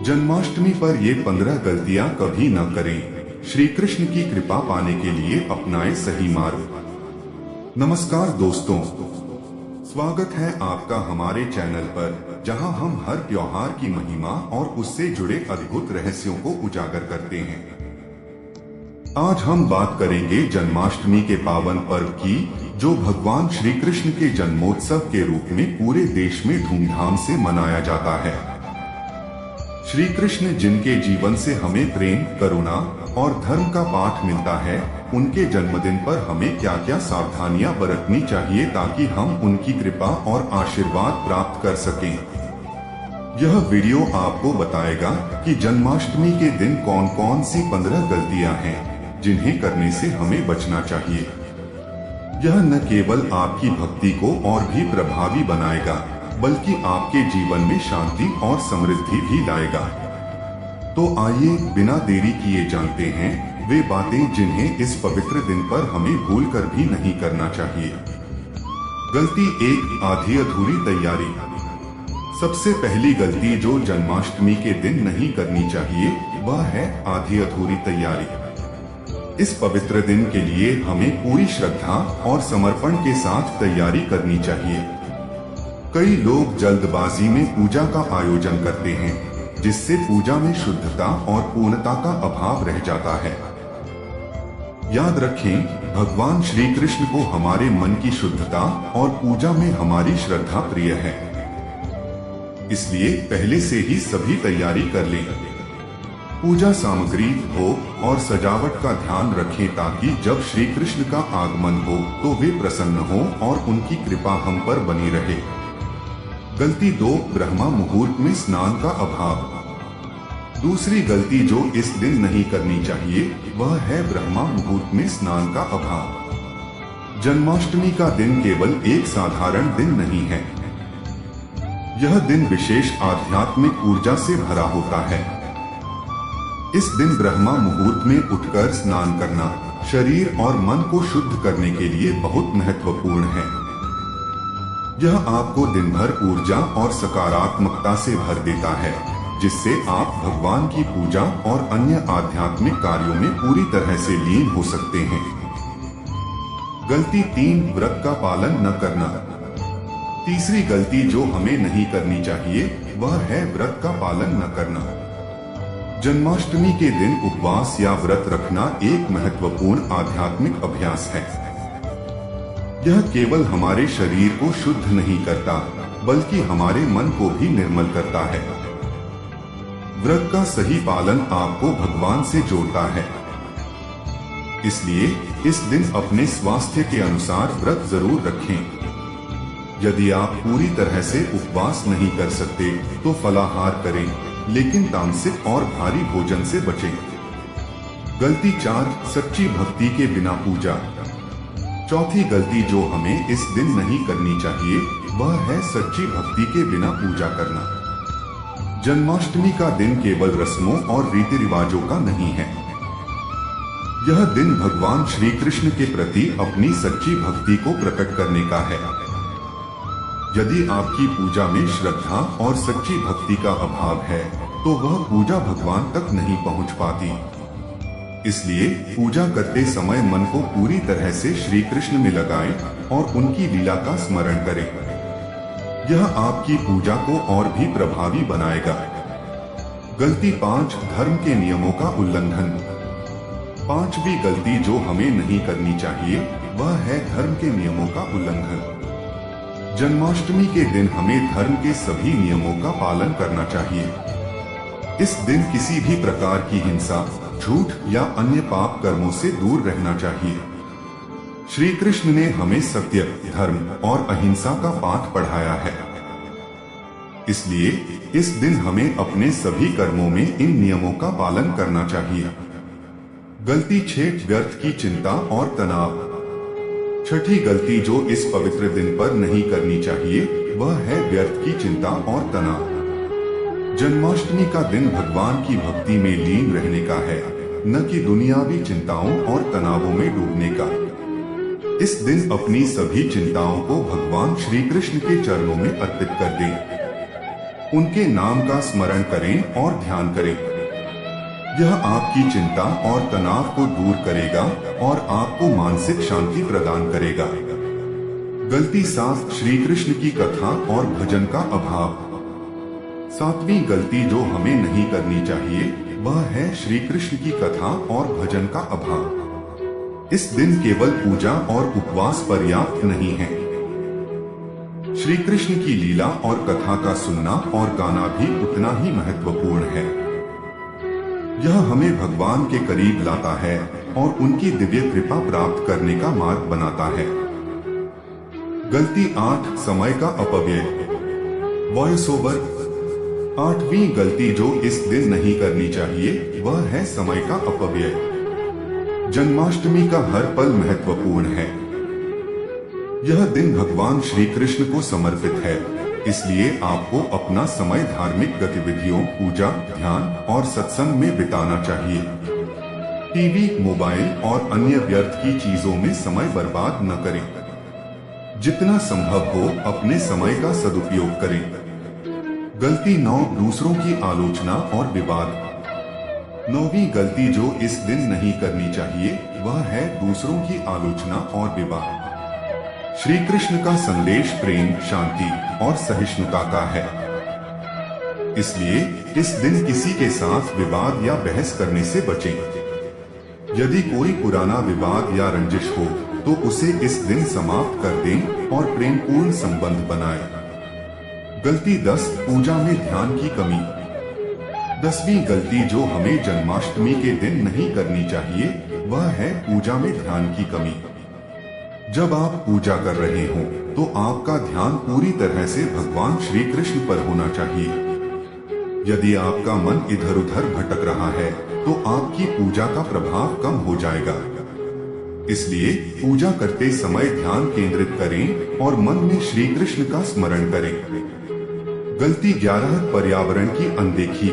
जन्माष्टमी पर ये 15 गलतियां कभी न करें। श्री कृष्ण की कृपा पाने के लिए अपनाएं सही मार्ग। नमस्कार दोस्तों, स्वागत है आपका हमारे चैनल पर, जहां हम हर त्योहार की महिमा और उससे जुड़े अद्भुत रहस्यों को उजागर करते हैं। आज हम बात करेंगे जन्माष्टमी के पावन पर्व की, जो भगवान श्री कृष्ण के जन्मोत्सव के रूप में पूरे देश में धूमधाम से मनाया जाता है। श्री कृष्ण जिनके जीवन से हमें प्रेम, करुणा और धर्म का पाठ मिलता है, उनके जन्मदिन पर हमें क्या क्या सावधानियां बरतनी चाहिए ताकि हम उनकी कृपा और आशीर्वाद प्राप्त कर सकें। यह वीडियो आपको बताएगा कि जन्माष्टमी के दिन कौन कौन सी 15 गलतियां हैं जिन्हें करने से हमें बचना चाहिए। यह न केवल आपकी भक्ति को और भी प्रभावी बनाएगा, बल्कि आपके जीवन में शांति और समृद्धि भी लाएगा। तो आइए बिना देरी किए जानते हैं वे बातें जिन्हें इस पवित्र दिन पर हमें भूलकर भी नहीं करना चाहिए। गलती 1, आधी अधूरी तैयारी। सबसे पहली गलती जो जन्माष्टमी के दिन नहीं करनी चाहिए वह है आधी अधूरी तैयारी। इस पवित्र दिन के लिए हमें पूरी श्रद्धा और समर्पण के साथ तैयारी करनी चाहिए। कई लोग जल्दबाजी में पूजा का आयोजन करते हैं, जिससे पूजा में शुद्धता और पूर्णता का अभाव रह जाता है। याद रखें, भगवान श्री कृष्ण को हमारे मन की शुद्धता और पूजा में हमारी श्रद्धा प्रिय है। इसलिए पहले से ही सभी तैयारी कर लें। पूजा सामग्री, भोग और सजावट का ध्यान रखें ताकि जब श्री कृष्ण का आगमन हो तो वे प्रसन्न हो और उनकी कृपा हम पर बनी रहे। गलती 2, ब्रह्मा मुहूर्त में स्नान का अभाव। दूसरी गलती जो इस दिन नहीं करनी चाहिए वह है ब्रह्मा मुहूर्त में स्नान का अभाव। जन्माष्टमी का दिन केवल एक साधारण दिन नहीं है। यह दिन विशेष आध्यात्मिक ऊर्जा से भरा होता है। इस दिन ब्रह्मा मुहूर्त में उठकर स्नान करना शरीर और मन को शुद्ध करने के लिए बहुत महत्वपूर्ण है। यह आपको दिन भर ऊर्जा और सकारात्मकता से भर देता है, जिससे आप भगवान की पूजा और अन्य आध्यात्मिक कार्यों में पूरी तरह से लीन हो सकते हैं। गलती 3, व्रत का पालन न करना। तीसरी गलती जो हमें नहीं करनी चाहिए वह है व्रत का पालन न करना। जन्माष्टमी के दिन उपवास या व्रत रखना एक महत्वपूर्ण आध्यात्मिक अभ्यास है। यह केवल हमारे शरीर को शुद्ध नहीं करता, बल्कि हमारे मन को भी निर्मल करता है। व्रत का सही पालन आपको भगवान से जोड़ता है। इसलिए इस दिन अपने स्वास्थ्य के अनुसार व्रत जरूर रखें। यदि आप पूरी तरह से उपवास नहीं कर सकते तो फलाहार करें, लेकिन तामसिक और भारी भोजन से बचें। गलती 4, सच्ची भक्ति के बिना पूजा। चौथी गलती जो हमें इस दिन नहीं करनी चाहिए वह है सच्ची भक्ति के बिना पूजा करना। जन्माष्टमी का दिन केवल रस्मों और रीति रिवाजों का नहीं है। यह दिन भगवान श्री कृष्ण के प्रति अपनी सच्ची भक्ति को प्रकट करने का है। यदि आपकी पूजा में श्रद्धा और सच्ची भक्ति का अभाव है तो वह पूजा भगवान तक नहीं पहुंच पाती। इसलिए पूजा करते समय मन को पूरी तरह से श्री कृष्ण में लगाएं और उनकी लीला का स्मरण करें। यह आपकी पूजा को और भी प्रभावी बनाएगा। गलती 5, धर्म के नियमों का उल्लंघन। पांचवी गलती जो हमें नहीं करनी चाहिए वह है धर्म के नियमों का उल्लंघन। जन्माष्टमी के दिन हमें धर्म के सभी नियमों का पालन करना चाहिए। इस दिन किसी भी प्रकार की हिंसा, झूठ या अन्य पाप कर्मों से दूर रहना चाहिए। श्री कृष्ण ने हमें सत्य, धर्म और अहिंसा का पाठ पढ़ाया है। इसलिए इस दिन हमें अपने सभी कर्मों में इन नियमों का पालन करना चाहिए। गलती 6, व्यर्थ की चिंता और तनाव। छठी गलती जो इस पवित्र दिन पर नहीं करनी चाहिए वह है व्यर्थ की चिंता और तनाव। जन्माष्टमी का दिन भगवान की भक्ति में लीन रहने का है, न कि दुनियावी चिंताओं और तनावों में डूबने का। इस दिन अपनी सभी चिंताओं को भगवान श्री कृष्ण के चरणों में अर्पित कर दें। उनके नाम का स्मरण करें और ध्यान करें। यह आपकी चिंता और तनाव को दूर करेगा और आपको मानसिक शांति प्रदान करेगा। गलती 7, श्री कृष्ण की कथा और भजन का अभाव। 7वीं गलती जो हमें नहीं करनी चाहिए वह है श्री कृष्ण की कथा और भजन का अभाव। इस दिन केवल पूजा और उपवास पर्याप्त नहीं है। श्री कृष्ण की लीला और कथा का सुनना और गाना भी उतना ही महत्वपूर्ण है। यह हमें भगवान के करीब लाता है और उनकी दिव्य कृपा प्राप्त करने का मार्ग बनाता है। गलती 8, समय का अपव्यय। Voice over. 8वीं गलती जो इस दिन नहीं करनी चाहिए वह है समय का अपव्यय। जन्माष्टमी का हर पल महत्वपूर्ण है। यह दिन भगवान श्री कृष्ण को समर्पित है, इसलिए आपको अपना समय धार्मिक गतिविधियों, पूजा, ध्यान और सत्संग में बिताना चाहिए। टीवी, मोबाइल और अन्य व्यर्थ की चीजों में समय बर्बाद न करें। जितना संभव हो अपने समय का सदुपयोग करें। गलती 9, दूसरों की आलोचना और विवाद। 9वीं गलती जो इस दिन नहीं करनी चाहिए वह है दूसरों की आलोचना और विवाद। श्री कृष्ण का संदेश प्रेम, शांति और सहिष्णुता का है। इसलिए इस दिन किसी के साथ विवाद या बहस करने से बचें। यदि कोई पुराना विवाद या रंजिश हो तो उसे इस दिन समाप्त कर दें और प्रेमपूर्ण संबंध बनाएं। गलती 10, पूजा में ध्यान की कमी। 10वीं गलती जो हमें जन्माष्टमी के दिन नहीं करनी चाहिए वह है पूजा में ध्यान की कमी। जब आप पूजा कर रहे हो तो आपका ध्यान पूरी तरह से भगवान श्री कृष्ण पर होना चाहिए। यदि आपका मन इधर उधर भटक रहा है तो आपकी पूजा का प्रभाव कम हो जाएगा। इसलिए पूजा करते समय ध्यान केंद्रित करें और मन में श्री कृष्ण का स्मरण करें। गलती 11, पर्यावरण की अनदेखी।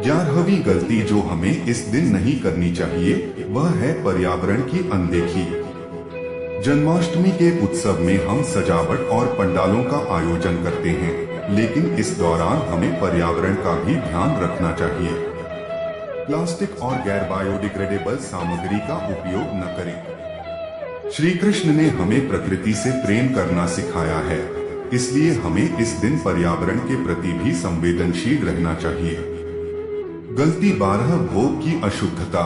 11वीं गलती जो हमें इस दिन नहीं करनी चाहिए वह है पर्यावरण की अनदेखी। जन्माष्टमी के उत्सव में हम सजावट और पंडालों का आयोजन करते हैं, लेकिन इस दौरान हमें पर्यावरण का भी ध्यान रखना चाहिए। प्लास्टिक और गैर बायोडिग्रेडेबल सामग्री का उपयोग न करें। श्री कृष्ण ने हमें प्रकृति से प्रेम करना सिखाया है, इसलिए हमें इस दिन पर्यावरण के प्रति भी संवेदनशील रहना चाहिए। गलती 12, भोग की अशुद्धता।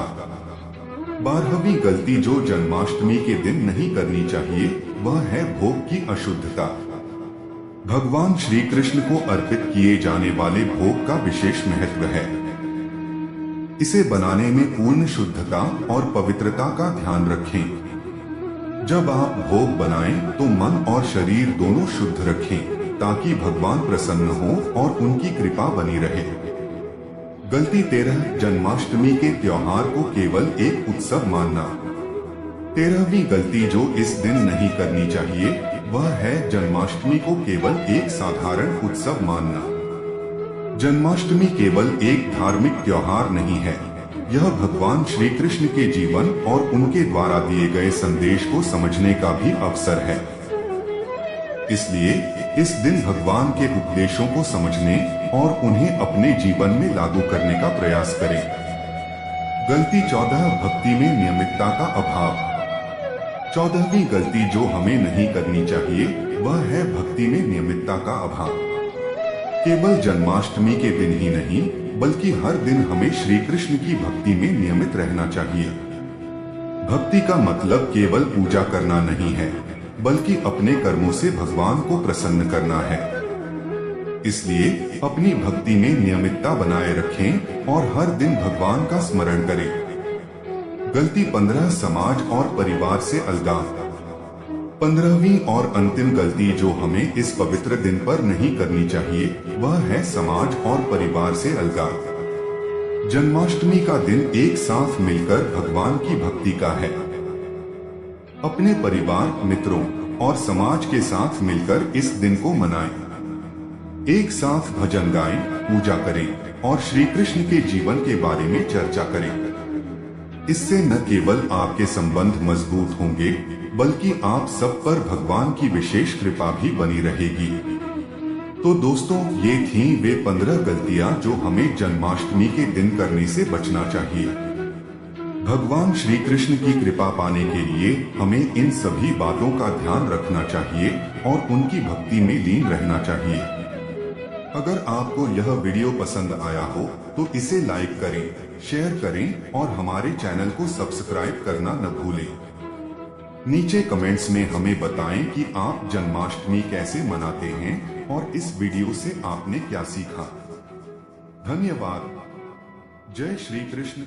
12वीं गलती जो जन्माष्टमी के दिन नहीं करनी चाहिए वह है भोग की अशुद्धता। भगवान श्री कृष्ण को अर्पित किए जाने वाले भोग का विशेष महत्व है। इसे बनाने में पूर्ण शुद्धता और पवित्रता का ध्यान रखें। जब आप भोग बनाएं तो मन और शरीर दोनों शुद्ध रखें ताकि भगवान प्रसन्न हो और उनकी कृपा बनी रहे। गलती 13, जन्माष्टमी के त्योहार को केवल एक उत्सव मानना। 13वीं गलती जो इस दिन नहीं करनी चाहिए वह है जन्माष्टमी को केवल एक साधारण उत्सव मानना। जन्माष्टमी केवल एक धार्मिक त्योहार नहीं है, यह भगवान श्री कृष्ण के जीवन और उनके द्वारा दिए गए संदेश को समझने का भी अवसर है। इसलिए इस दिन भगवान के उपदेशों को समझने और उन्हें अपने जीवन में लागू करने का प्रयास करें। गलती 14, भक्ति में नियमितता का अभाव। 14वीं गलती जो हमें नहीं करनी चाहिए वह है भक्ति में नियमितता का अभाव। केवल जन्माष्टमी के दिन ही नहीं बल्कि हर दिन हमें श्री कृष्ण की भक्ति में नियमित रहना चाहिए। भक्ति का मतलब केवल पूजा करना नहीं है बल्कि अपने कर्मों से भगवान को प्रसन्न करना है। इसलिए अपनी भक्ति में नियमितता बनाए रखें और हर दिन भगवान का स्मरण करें। गलती 15, समाज और परिवार से अलगाव। 15वीं और अंतिम गलती जो हमें इस पवित्र दिन पर नहीं करनी चाहिए वह है समाज और परिवार से अलगाव। जन्माष्टमी का दिन एक साथ मिलकर भगवान की भक्ति का है। अपने परिवार, मित्रों और समाज के साथ मिलकर इस दिन को मनाएं। एक साथ भजन गाएं, पूजा करें और श्री कृष्ण के जीवन के बारे में चर्चा करें। इससे न केवल आपके संबंध मजबूत होंगे बल्कि आप सब पर भगवान की विशेष कृपा भी बनी रहेगी। तो दोस्तों, ये थीं वे 15 गलतियां जो हमें जन्माष्टमी के दिन करने से बचना चाहिए। भगवान श्री कृष्ण की कृपा पाने के लिए हमें इन सभी बातों का ध्यान रखना चाहिए और उनकी भक्ति में लीन रहना चाहिए। अगर आपको यह वीडियो पसंद आया हो तो इसे लाइक करें, शेयर करें और हमारे चैनल को सब्सक्राइब करना न भूलें। नीचे कमेंट्स में हमें बताएं कि आप जन्माष्टमी कैसे मनाते हैं और इस वीडियो से आपने क्या सीखा। धन्यवाद। जय श्री कृष्ण।